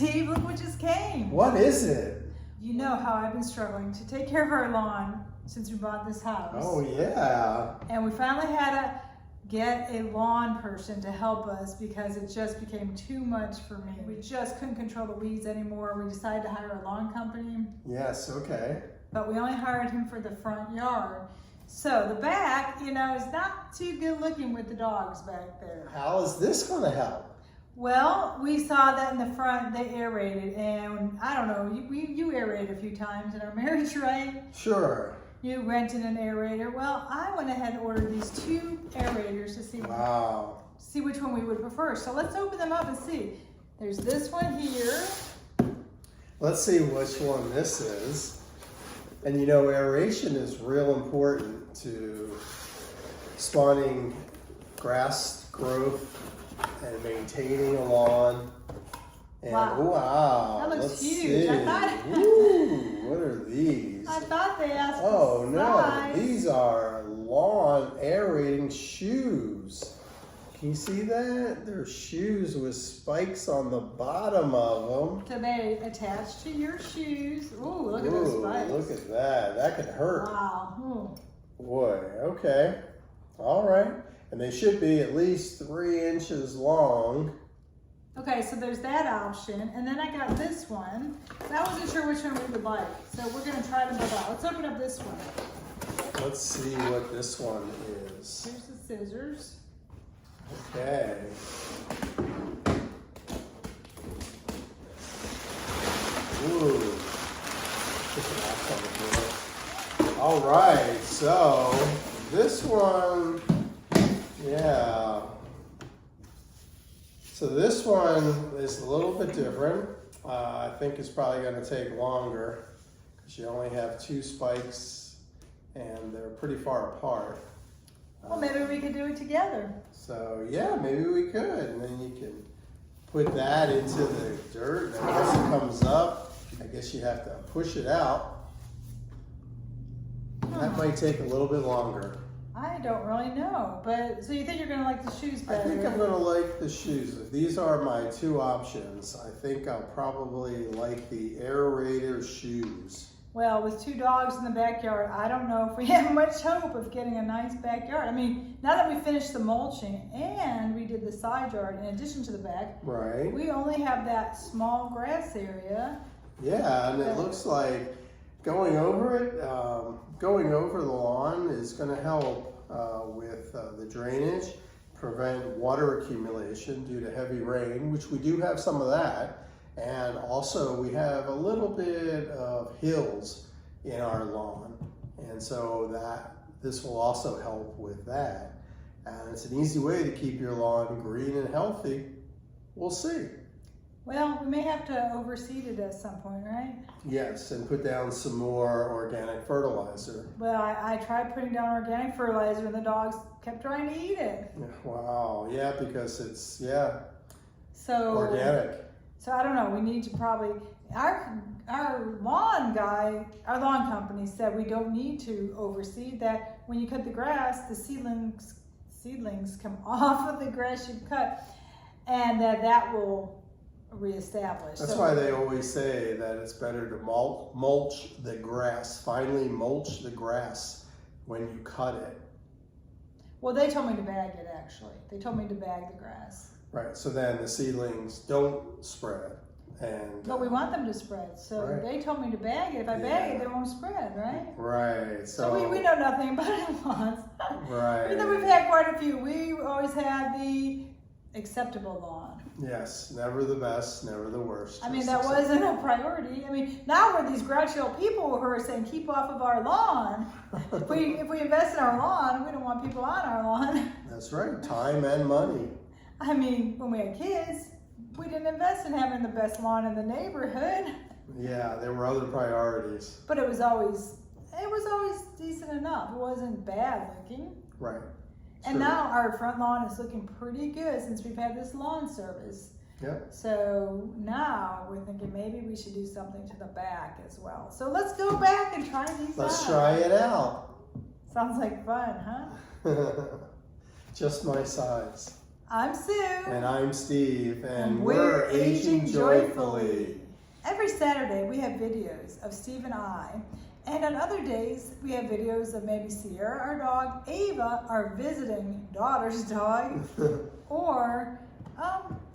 Steve, look what just came. What is it? You know how I've been struggling to take care of our lawn since we bought this house. Oh, yeah. And we finally had to get a lawn person to help us because it just became too much for me. We just couldn't control the weeds anymore. We decided to hire a lawn company. Yes, okay. But we only hired him for the front yard. So the back, you know, is not too good looking with the dogs back there. How is this going to help? Well, we saw that in the front, they aerated, and I don't know, you aerated a few times in our marriage, right? Sure. You rented an aerator. Well, I went ahead and ordered these 2 aerators to see, see which one we would prefer. So let's open them up and see. There's this one here. Let's see which one this is. And you know, aeration is real important to spawning grass growth and maintaining a lawn. And wow, that looks let's huge. See. I thought. Ooh, what are these? I thought they asked. Oh the no, size. these are lawn aerating shoes. Can you see that? They're shoes with spikes on the bottom of them. So they attach to your shoes. Ooh, look at those spikes. Look at that. That could hurt. Wow. Ooh. Boy, okay. All right. And they should be at least 3 inches long. Okay, so there's that option. And then I got this one. I wasn't sure which one we would like. So we're going to try them both out. Let's open up this one. Let's see what this one is. Here's the scissors. Okay. Ooh. All right, so this one, yeah. So this one is a little bit different. I think it's probably going to take longer because you only have 2 spikes and they're pretty far apart. Well, maybe we could do it together. So yeah, maybe we could, and then you can put that into the dirt, and as it comes up, I guess you have to push it out. That might take a little bit longer. I don't really know, but so you think you're gonna like the shoes better? I think I'm gonna like the shoes. If these are my 2 options, I think I'll probably like the Aerator Shoes. Well, with 2 dogs in the backyard, I don't know if we have much hope of getting a nice backyard. I mean, now that we finished the mulching and we did the side yard in addition to the back, right? We only have that small grass area. Yeah, and it looks like going over it, going over the lawn is going to help with the drainage, prevent water accumulation due to heavy rain, which we do have some of that. And also we have a little bit of hills in our lawn. And so this will also help with that. And it's an easy way to keep your lawn green and healthy. We'll see. Well, we may have to overseed it at some point, right? Yes, and put down some more organic fertilizer. Well, I tried putting down organic fertilizer and the dogs kept trying to eat it. Wow, yeah, because it's, so organic. So I don't know, we need to probably, our lawn guy, our lawn company said we don't need to overseed, that when you cut the grass, the seedlings come off of the grass you've cut, and that will reestablish. That's why they always say that it's better to mulch the grass, finely mulch the grass when you cut it. Well, they told me to bag it, actually. They told me to bag the grass. Right, so then the seedlings don't spread. But we want them to spread, so they told me to bag it. If I bag it, they won't spread, right? Right. So we know nothing about lawns. Right. Even though we've had quite a few, we always had the acceptable lawn. Yes, never the best, never the worst. I mean, that wasn't a priority. I mean, now we're these grouchy old people who are saying keep off of our lawn. if we invest in our lawn, we don't want people on our lawn. That's right, time and money. I mean, when we had kids, we didn't invest in having the best lawn in the neighborhood. Yeah, there were other priorities. But it was always decent enough. It wasn't bad looking. Right. And now our front lawn is looking pretty good since we've had this lawn service. Yep. So now we're thinking maybe we should do something to the back as well. So let's go back and try these out. Let's try it out. Sounds like fun, huh? Just my size. I'm Sue. And I'm Steve. And we're Aging Joyfully. Every Saturday we have videos of Steve and I. And on other days we have videos of maybe Sierra, our dog, Ava, our visiting daughter's dog, or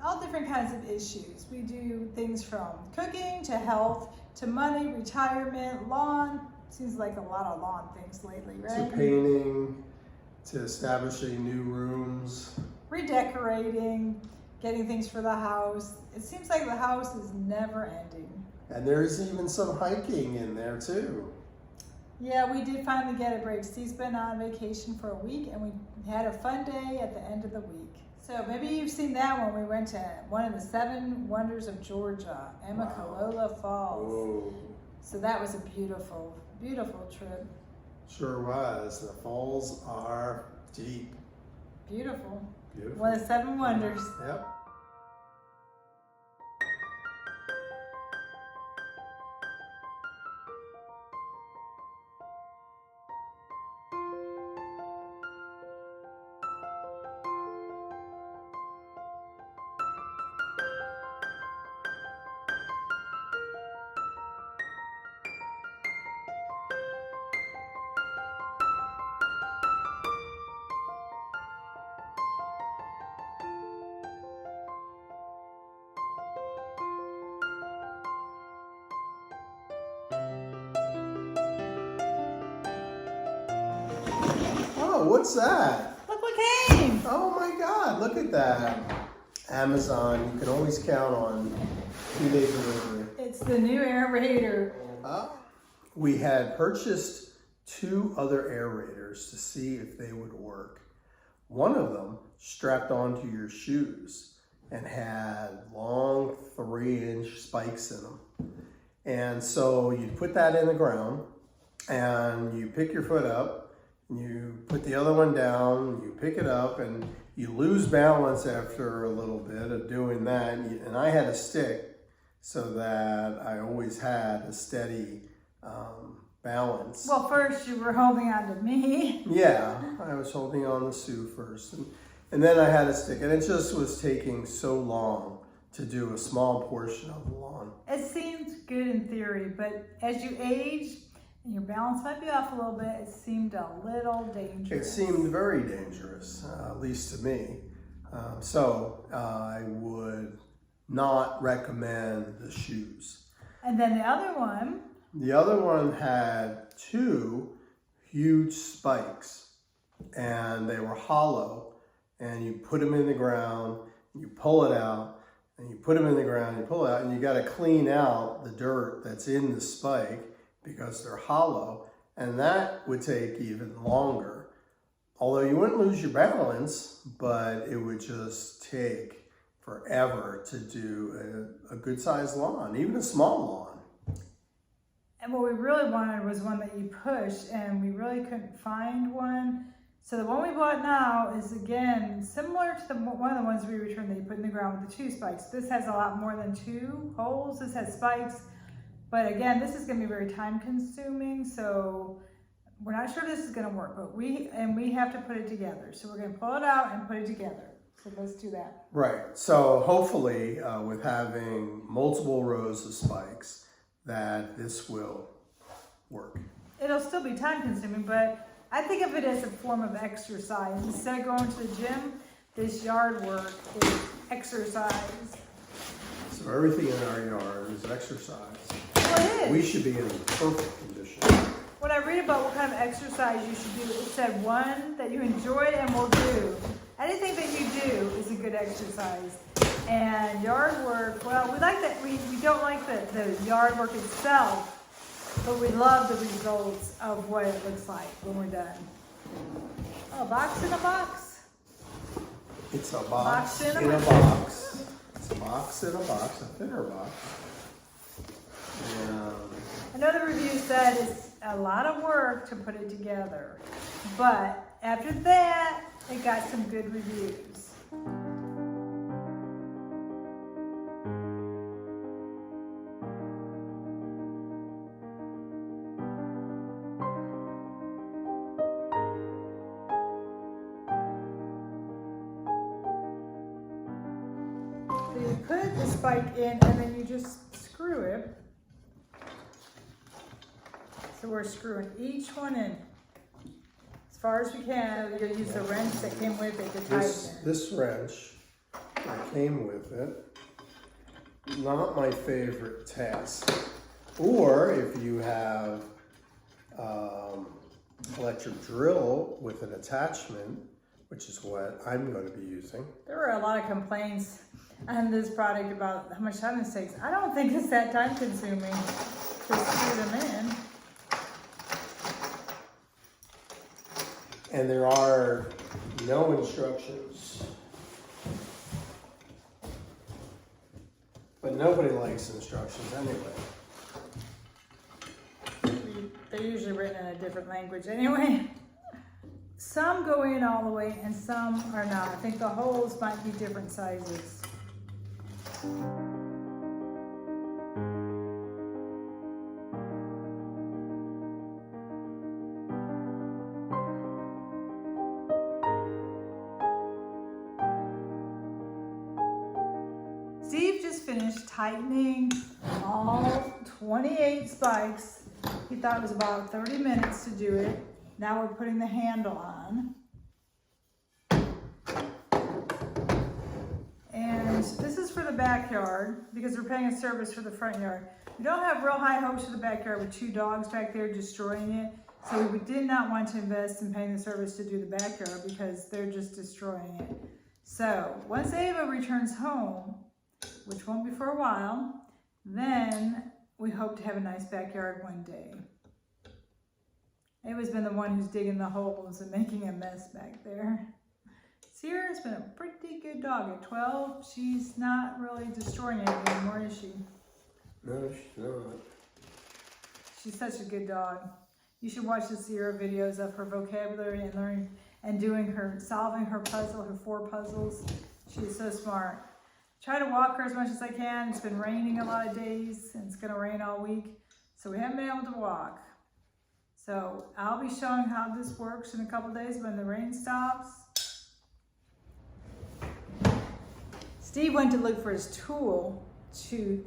all different kinds of issues. We do things from cooking to health to money, retirement, lawn. Seems like a lot of lawn things lately, right? To painting, to establishing new rooms. Redecorating, getting things for the house. It seems like the house is never ending. And there's even some hiking in there too. Yeah, we did finally get a break. Steve's been on vacation for a week and we had a fun day at the end of the week. So maybe you've seen that one. We went to one of the 7 wonders of Georgia, Amicalola Falls. Oh. So that was a beautiful, beautiful trip. Sure was. The falls are deep. Beautiful. Beautiful. One of the 7 wonders. Yep. Oh, what's that? Look what came! Oh my God, look at that. Amazon, you can always count on 2-day delivery. It's the new Aerator. We had purchased 2 other aerators to see if they would work. One of them strapped onto your shoes and had long 3-inch spikes in them. And so you put that in the ground and you pick your foot up, you put the other one down, you pick it up, and you lose balance after a little bit of doing that. And I had a stick so that I always had a steady balance. Well, first you were holding on to me. Yeah, I was holding on to Sue first. And then I had a stick, and it just was taking so long to do a small portion of the lawn. It seems good in theory, but as you age, and your balance might be off a little bit, it seemed a little dangerous. It seemed very dangerous, at least to me. So I would not recommend the shoes. And then the other one? The other one had 2 huge spikes, and they were hollow, and you put them in the ground, you pull it out, and you put them in the ground, you pull it out, and you got to clean out the dirt that's in the spike because they're hollow, and that would take even longer. Although you wouldn't lose your balance, but it would just take forever to do a good sized lawn, even a small lawn. And what we really wanted was one that you push, and we really couldn't find one. So the one we bought now is, again, similar to one of the ones we returned that you put in the ground with the 2 spikes. This has a lot more than 2 holes. This has spikes. But again, this is going to be very time consuming, so we're not sure this is going to work, but we have to put it together. So we're going to pull it out and put it together. So let's do that. Right. So hopefully with having multiple rows of spikes, that this will work. It'll still be time consuming, but I think of it as a form of exercise. Instead of going to the gym, this yard work is exercise. So everything in our yard is exercise. Well, it is. We should be in perfect condition. When I read about what kind of exercise you should do, it said one that you enjoyed and will do. Anything that you do is a good exercise. And yard work, well, we like that. We don't like the yard work itself, but we love the results of what it looks like when we're done. Oh, a box in a box. It's a box in a box. box. It's a box in a box, a thinner box. And Another review said it's a lot of work to put it together, but after that, it got some good reviews. put the spike in and then you just screw it. So we're screwing each one in as far as we can. You're gonna use the wrench that came with it to tighten it. This wrench that came with it, not my favorite task. Or if you have electric drill with an attachment, which is what I'm going to be using. There were a lot of complaints on this product about how much time this takes. I don't think it's that time consuming to screw them in. And there are no instructions. But nobody likes instructions anyway. They're usually written in a different language anyway. Some go in all the way and some are not. I think the holes might be different sizes. Steve just finished tightening all 28 spikes. He thought it was about 30 minutes to do it. Now we're putting the handle on. And this is for the backyard because we're paying a service for the front yard. We don't have real high hopes for the backyard with 2 dogs back there destroying it. So we did not want to invest in paying the service to do the backyard because they're just destroying it. So once Ava returns home, which won't be for a while, then we hope to have a nice backyard one day. Ava's been the one who's digging the holes and making a mess back there. Sierra's been a pretty good dog. At 12, she's not really destroying anything anymore, is she? No, she's not. She's such a good dog. You should watch the Sierra videos of her vocabulary and learning and doing her, solving her puzzle, her 4 puzzles. She is so smart. Try to walk her as much as I can. It's been raining a lot of days and it's gonna rain all week. So we haven't been able to walk. So I'll be showing how this works in a couple days when the rain stops. Steve went to look for his tool to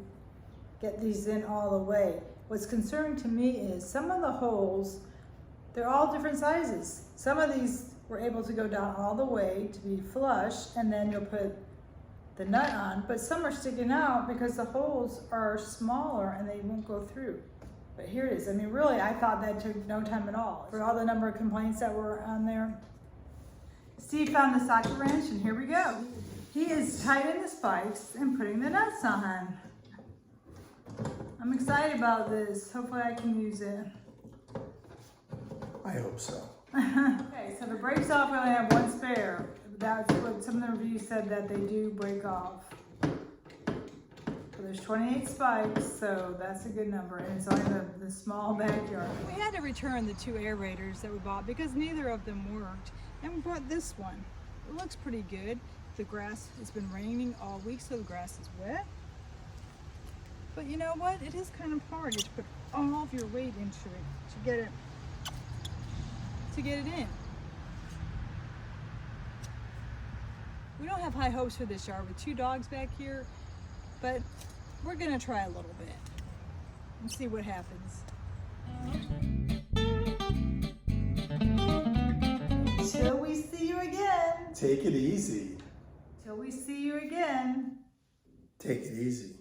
get these in all the way. What's concerning to me is some of the holes, they're all different sizes. Some of these were able to go down all the way to be flush and then you'll put the nut on, but some are sticking out because the holes are smaller and they won't go through. But here it is. I mean, really, I thought that took no time at all. For all the number of complaints that were on there. Steve found the socket wrench and here we go. He is tightening the spikes and putting the nuts on. I'm excited about this. Hopefully I can use it. I hope so. Okay, so the brakes off, we only have 1 spare. That's what some of the reviews said, that they do break off. So there's 28 spikes, so that's a good number, and it's on the small backyard. We had to return the 2 aerators that we bought because neither of them worked, and we bought this one. It looks pretty good. The grass has been raining all week, so the grass is wet. But you know what? It is kind of hard to put all of your weight into it to get it in. We don't have high hopes for this yard with 2 dogs back here, but we're gonna try a little bit and see what happens. Till we see you again. Take it easy. Till we see you again. Take it easy.